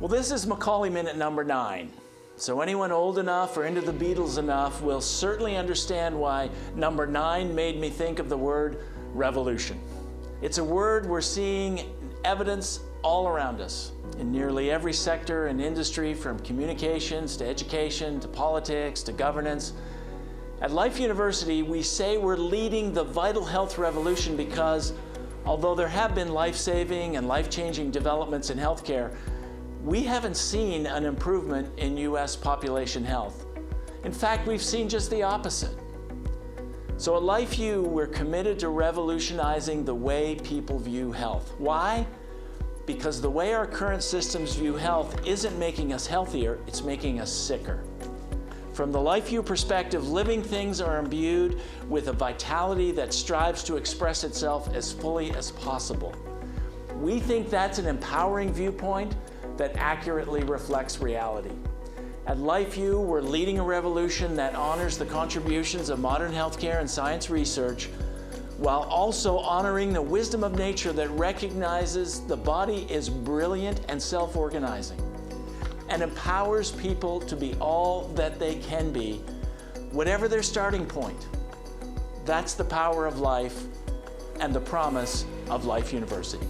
Well, this is McAulay Minute number 9. So anyone old enough or into the Beatles enough will certainly understand why number 9 made me think of the word revolution. It's a word we're seeing evidence all around us in nearly every sector and industry, from communications to education to politics to governance. At Life University, we say we're leading the vital health revolution because although there have been life-saving and life-changing developments in healthcare, we haven't seen an improvement in U.S. population health. In fact, we've seen just the opposite. So at LifeU, we're committed to revolutionizing the way people view health. Why? Because the way our current systems view health isn't making us healthier, it's making us sicker. From the LifeU perspective, living things are imbued with a vitality that strives to express itself as fully as possible. We think that's an empowering viewpoint that accurately reflects reality. At LifeU, we're leading a revolution that honors the contributions of modern healthcare and science research, while also honoring the wisdom of nature that recognizes the body is brilliant and self-organizing, and empowers people to be all that they can be, whatever their starting point. That's the power of life and the promise of Life University.